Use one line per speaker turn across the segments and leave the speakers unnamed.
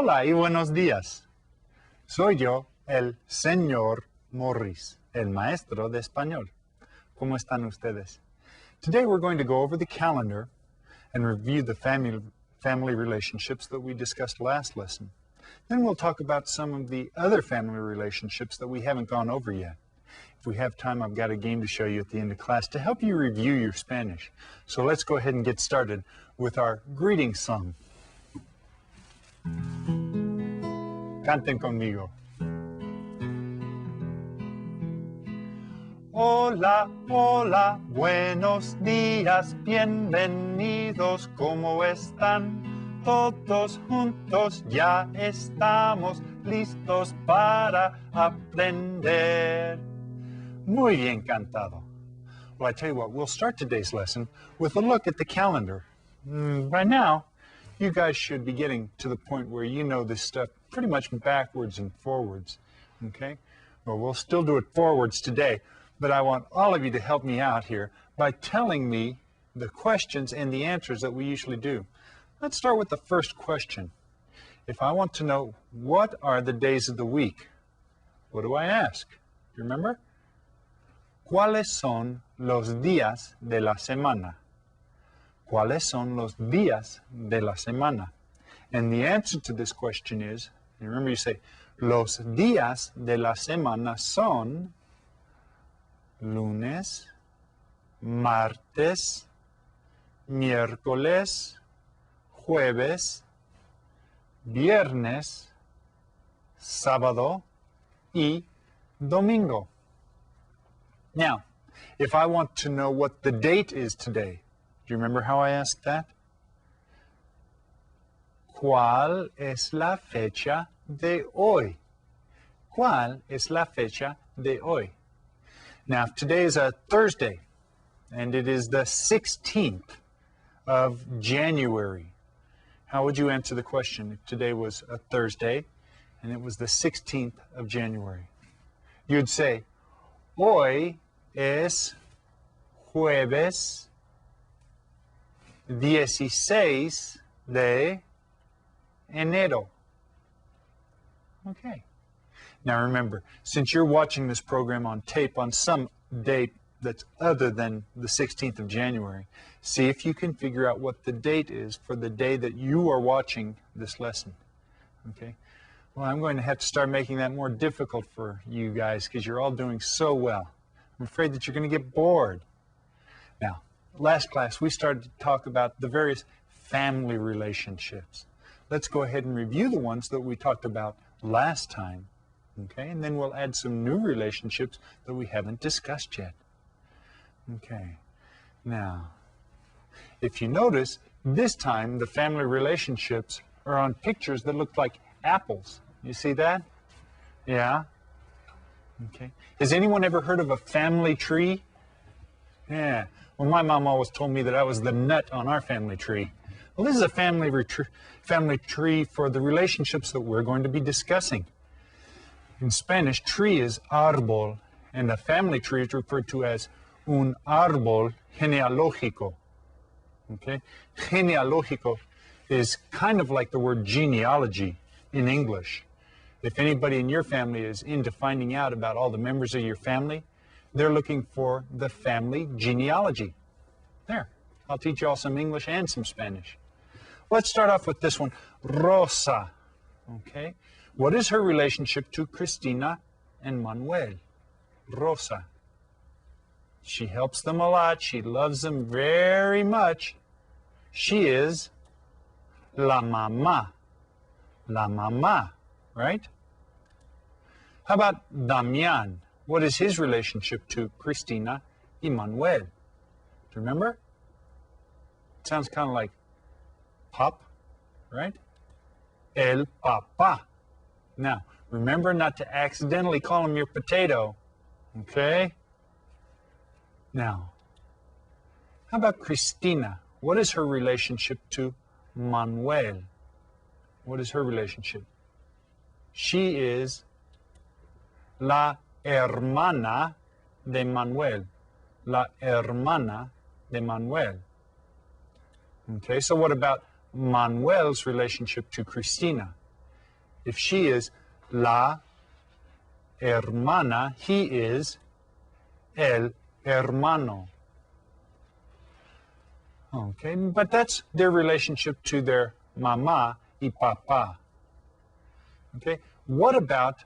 Hola y buenos días. Soy yo, el señor Morris, el maestro de español. ¿Cómo están ustedes? Today we're going to go over the calendar and review the family relationships that we discussed last lesson. Then we'll talk about some of the other family relationships that we haven't gone over yet. If we have time, I've got a game to show you at the end of class to help you review your Spanish. So let's go ahead and get started with our greeting song. Canten conmigo. Hola, hola, buenos días, bienvenidos, ¿cómo están? Todos juntos ya estamos listos para aprender. Muy bien cantado. Well, I tell you what, we'll start today's lesson with a look at the calendar. By now, you guys should be getting to the point where you know this stuff pretty much backwards and forwards, okay? Well, we'll still do it forwards today, but I want all of you to help me out here by telling me the questions and the answers that we usually do. Let's start with the first question. If I want to know what are the days of the week, what do I ask? You remember? ¿Cuáles son los días de la semana? ¿Cuáles son los días de la semana? And the answer to this question is, you remember you say, los días de la semana son lunes, martes, miércoles, jueves, viernes, sábado y domingo. Now, if I want to know what the date is today, do you remember how I asked that? ¿Cuál es la fecha de hoy? ¿Cuál es la fecha de hoy? Now, today is a Thursday, and it is the 16th of January. How would you answer the question if today was a Thursday and it was the 16th of January? You'd say, hoy es jueves 16 de enero. Okay. Now remember, since you're watching this program on tape on some date that's other than the 16th of January, see if you can figure out what the date is for the day that you are watching this lesson. Okay? Well, I'm going to have to start making that more difficult for you guys because you're all doing so well. I'm afraid that you're going to get bored. Now, last class we started to talk about the various family relationships. Let's go ahead and review the ones that we talked about last time. Okay, and then we'll add some new relationships that we haven't discussed yet. Okay, now, if you notice, this time the family relationships are on pictures that look like apples. You see that? Yeah? Okay. Has anyone ever heard of a family tree? Yeah. Well, my mom always told me that I was the nut on our family tree. Well, this is a family tree for the relationships that we're going to be discussing. In Spanish, tree is árbol, and a family tree is referred to as un árbol genealógico. Okay? Genealógico is kind of like the word genealogy in English. If anybody in your family is into finding out about all the members of your family, they're looking for the family genealogy. There, I'll teach you all some English and some Spanish. Let's start off with this one, Rosa. Okay? What is her relationship to Cristina and Manuel? Rosa. She helps them a lot. She loves them very much. She is la mamá. La mamá, right? How about Damián? What is his relationship to Cristina y Manuel? Do you remember? It sounds kind of like pop, right? El papá. Now, remember not to accidentally call him your potato, okay? Now, how about Cristina? What is her relationship to Manuel? What is her relationship? She is la hermana de Manuel. La hermana de Manuel. Okay, so what about Manuel's relationship to Cristina? If she is la hermana, he is el hermano. Okay, but that's their relationship to their mamá y papá. Okay, what about,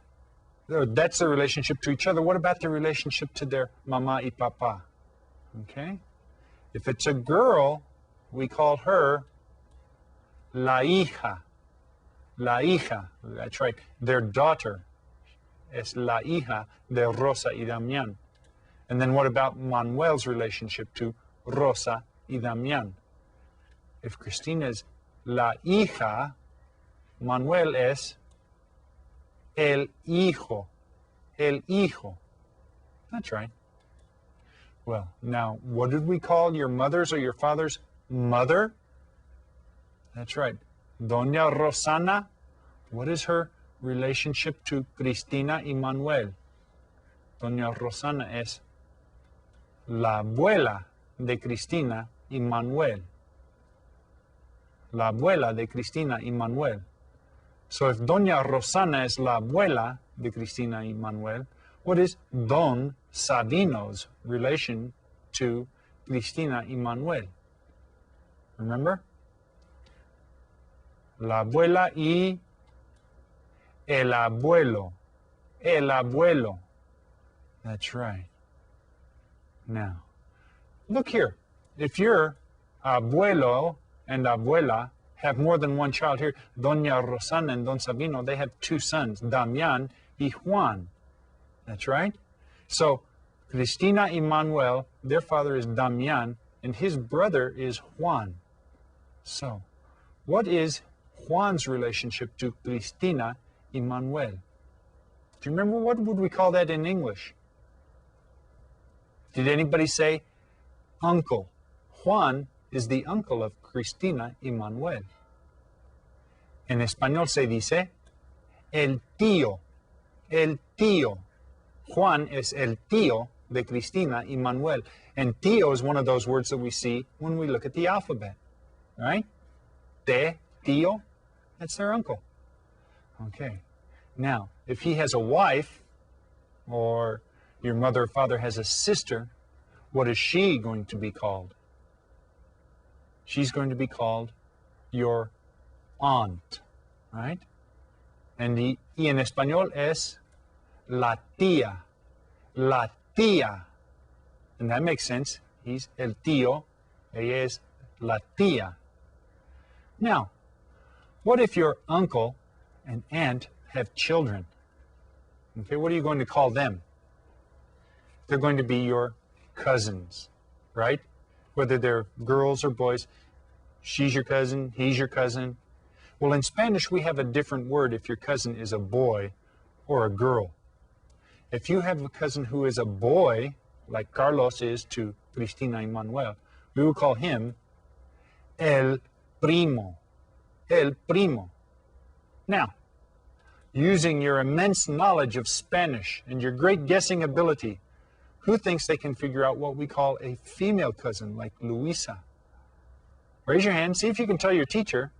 that's the relationship to each other. What about the relationship to their mamá y papá? Okay, if it's a girl, we call her la hija. La hija, that's right, their daughter es la hija de Rosa y Damián. And then what about Manuel's relationship to Rosa y Damián? If Cristina is la hija, Manuel es el hijo. El hijo. That's right. Well, now, what did we call your mother's or your father's mother? That's right. Doña Rosana, what is her relationship to Cristina y Manuel? Doña Rosana es la abuela de Cristina y Manuel. La abuela de Cristina y Manuel. So if Doña Rosana is la abuela de Cristina y Manuel, what is Don Sabino's relation to Cristina y Manuel? Remember? La abuela y el abuelo. El abuelo. That's right. Now, look here. If your abuelo and abuela have more than one child here, Doña Rosana and Don Sabino, they have two sons, Damián y Juan. That's right. So, Cristina y Manuel, their father is Damián, and his brother is Juan. So, what is Juan's relationship to Cristina y Manuel? Do you remember, what would we call that in English? Did anybody say uncle? Juan is the uncle of Cristina y Manuel. En español se dice el tío. El tío. Juan es el tío de Cristina y Manuel. And tío is one of those words that we see when we look at the alphabet. Right? Te, tío, that's their uncle. Okay. Now, if he has a wife, or your mother or father has a sister, what is she going to be called? She's going to be called your aunt, right? And y en español es la tía. La tía. And that makes sense. He's el tío. Ella es la tía. Now, what if your uncle and aunt have children? Okay, what are you going to call them? They're going to be your cousins, right? Whether they're girls or boys, she's your cousin, he's your cousin. Well, in Spanish, we have a different word if your cousin is a boy or a girl. If you have a cousin who is a boy, like Carlos is to Cristina y Manuel, we will call him el primo. El primo. Now, using your immense knowledge of Spanish and your great guessing ability, who thinks they can figure out what we call a female cousin, like Luisa? Raise your hand, see if you can tell your teacher.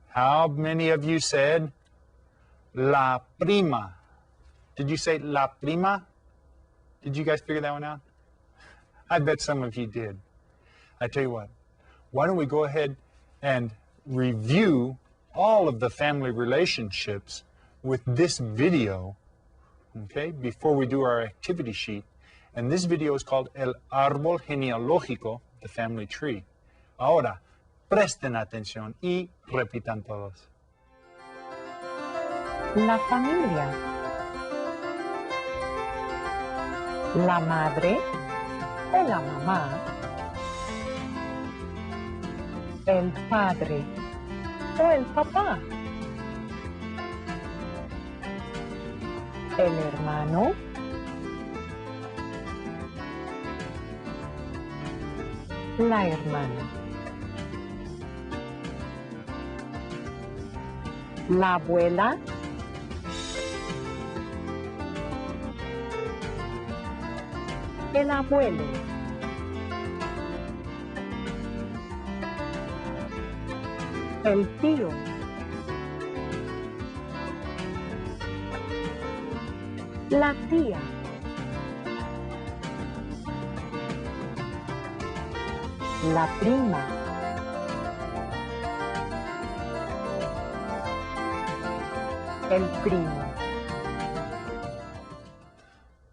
How many of you said la prima? Did you say la prima? Did you guys figure that one out? I bet some of you did. I tell you what, why don't we go ahead and review all of the family relationships with this video, okay, before we do our activity sheet. And this video is called El Árbol Genealógico, the family tree. Ahora, presten atención y repitan todos.
La familia. La madre o la mamá. El padre o el papá. El hermano. La hermana. La abuela. El abuelo. El tío. La tía. La prima. El primo.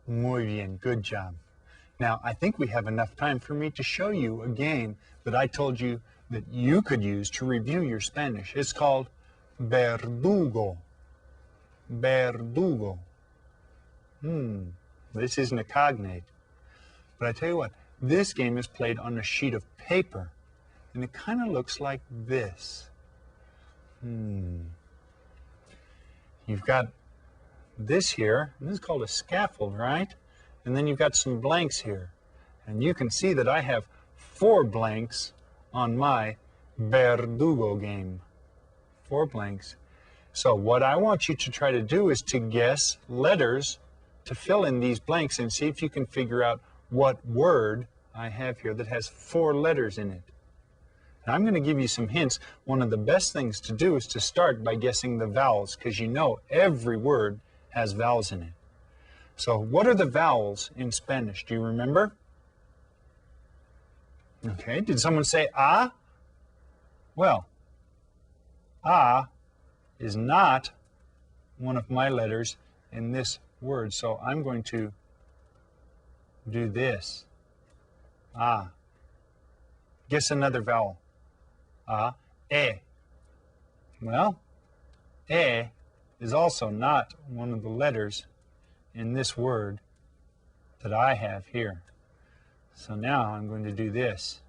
Muy bien, good job. Now, I think we have enough time for me to show you a game that I told you that you could use to review your Spanish. It's called Verdugo. Verdugo. This isn't a cognate. But I tell you what, this game is played on a sheet of paper, and it kind of looks like this. You've got this here, and this is called a scaffold, right? And then you've got some blanks here. And you can see that I have 4 blanks on my Verdugo game. 4 blanks. So what I want you to try to do is to guess letters to fill in these blanks and see if you can figure out what word I have here that has 4 letters in it. Now I'm going to give you some hints. One of the best things to do is to start by guessing the vowels, because you know every word has vowels in it. So what are the vowels in Spanish? Do you remember? Okay, did someone say A? Well, A is not one of my letters in this word, so I'm going to do this. A. Guess another vowel. A. E. Well, E is also not one of the letters in this word that I have here. So now I'm going to do this.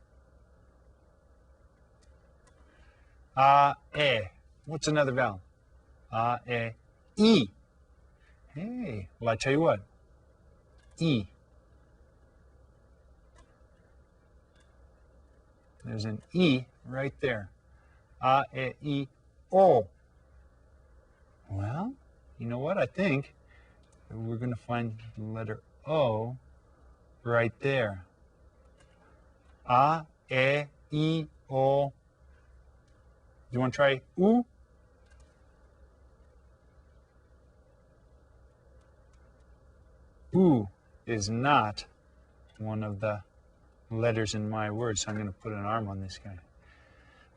A, E. What's another vowel? A, E, E. Hey, well, I tell you what. E. There's an E right there. A, E, I, O. Well, you know what? I think we're going to find the letter O right there. A, I, O. You want to try U? U is not one of the letters in my word, so I'm going to put an arm on this guy.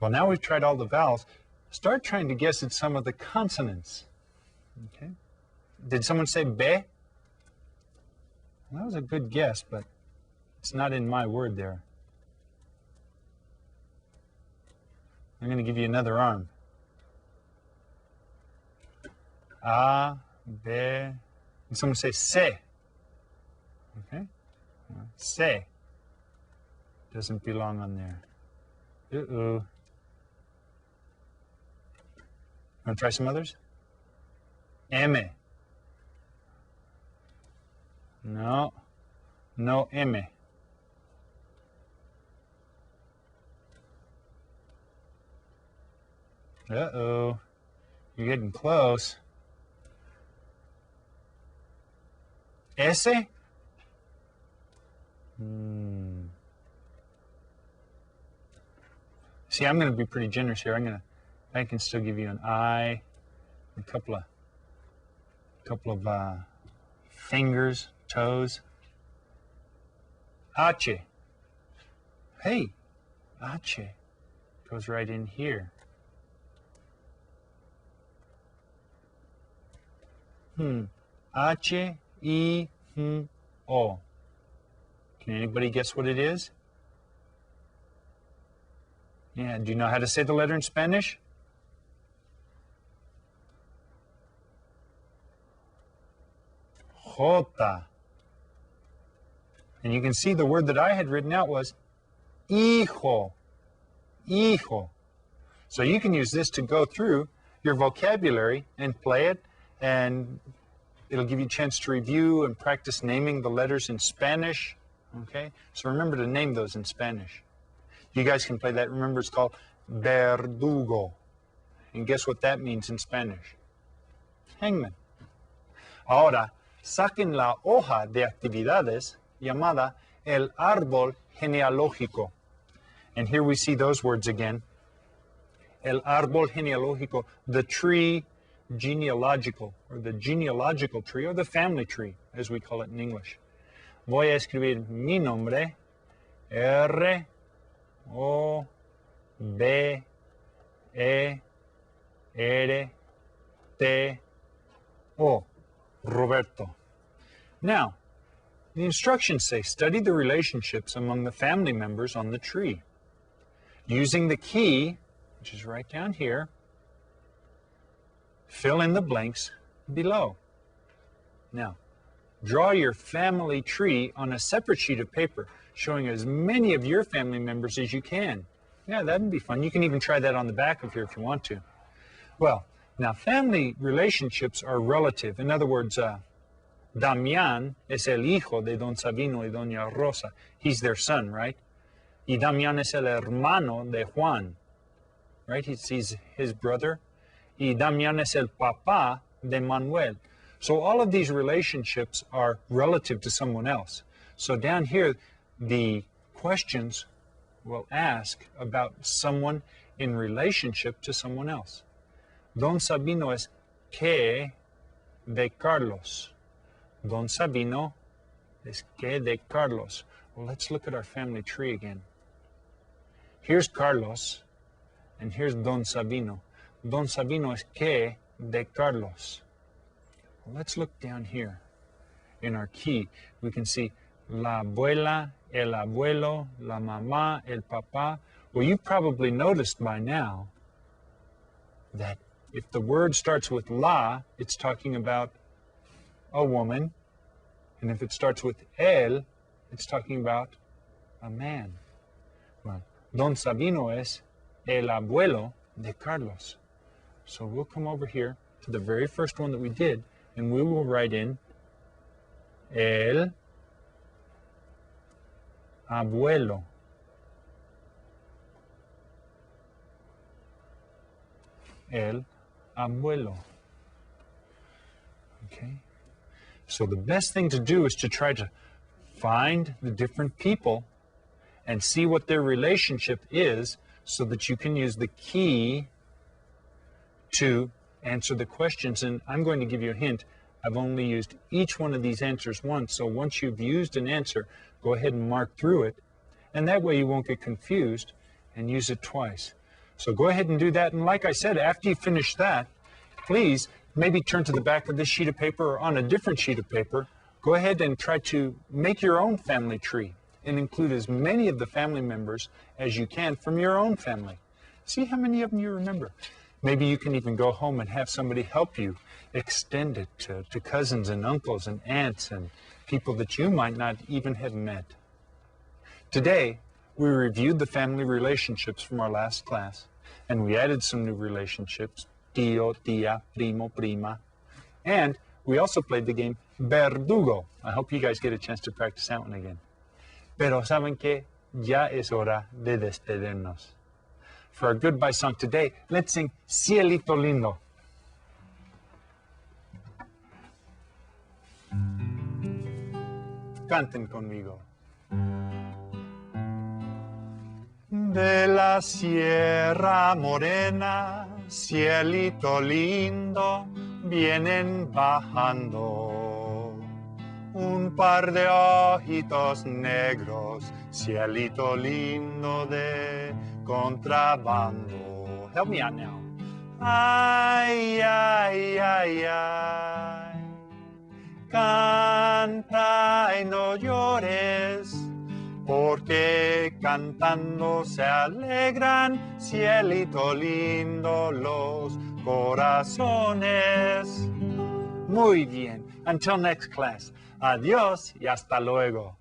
Well, now we've tried all the vowels. Start trying to guess at some of the consonants. Okay. Did someone say be? Well, that was a good guess, but it's not in my word there. I'm going to give you another arm. A, be. And someone say se. Okay. Well, se doesn't belong on there. Uh-oh. Want to try some others? M. No. No M. Uh-oh. You're getting close. S? See, I'm going to be pretty generous here. I can still give you an I, a couple of fingers, toes. H. Hey, H goes right in here. H, I, O. Can anybody guess what it is? Yeah, do you know how to say the letter in Spanish? Jota. And you can see the word that I had written out was hijo. Hijo. So you can use this to go through your vocabulary and play it, and it'll give you a chance to review and practice naming the letters in Spanish. Okay? So remember to name those in Spanish. You guys can play that. Remember, it's called verdugo. And guess what that means in Spanish? Hangman. Ahora, saquen la hoja de actividades llamada el árbol genealógico. And here we see those words again. El árbol genealógico, the tree genealogical, or the genealogical tree, or the family tree, as we call it in English. Voy a escribir mi nombre, R, O, B, E, R, T, O, Roberto. Now, the instructions say, study the relationships among the family members on the tree. Using the key, which is right down here, fill in the blanks below. Now, draw your family tree on a separate sheet of paper, showing as many of your family members as you can. Yeah, that'd be fun. You can even try that on the back of here if you want to. Well, now family relationships are relative. In other words, Damián es el hijo de Don Sabino y Doña Rosa. He's their son, right? Y Damián es el hermano de Juan, right? He's his brother. Y Damián es el papá de Manuel. So all of these relationships are relative to someone else. So down here, the questions will ask about someone in relationship to someone else. Don Sabino es que de Carlos. Don Sabino es que de Carlos. Well, let's look at our family tree again. Here's Carlos, and here's Don Sabino. Don Sabino es que de Carlos. Well, let's look down here. In our key, we can see la abuela, el abuelo, la mamá, el papá. Well, you probably noticed by now that if the word starts with la, it's talking about a woman. And if it starts with el, it's talking about a man. Well, Don Sabino es el abuelo de Carlos. So we'll come over here to the very first one that we did, and we will write in el abuelo. El abuelo. Okay? So the best thing to do is to try to find the different people and see what their relationship is so that you can use the key to answer the questions. And I'm going to give you a hint. I've only used each one of these answers once. So once you've used an answer, go ahead and mark through it. And that way you won't get confused and use it twice. So go ahead and do that. And like I said, after you finish that, please maybe turn to the back of this sheet of paper or on a different sheet of paper. Go ahead and try to make your own family tree and include as many of the family members as you can from your own family. See how many of them you remember. Maybe you can even go home and have somebody help you extend it to cousins and uncles and aunts and people that you might not even have met. Today, we reviewed the family relationships from our last class, and we added some new relationships, tío, tía, primo, prima, and we also played the game Verdugo. I hope you guys get a chance to practice that one again. Pero saben que ya es hora de despedirnos. For our goodbye song today, let's sing Cielito Lindo. Canten conmigo. De la Sierra Morena, cielito lindo, vienen bajando un par de ojitos negros, cielito lindo de contrabando. Help me out now. Ay, ay, ay, ay. Canta y no llores, porque cantando se alegran, cielito lindo, los corazones. Muy bien. Until next class. Adiós y hasta luego.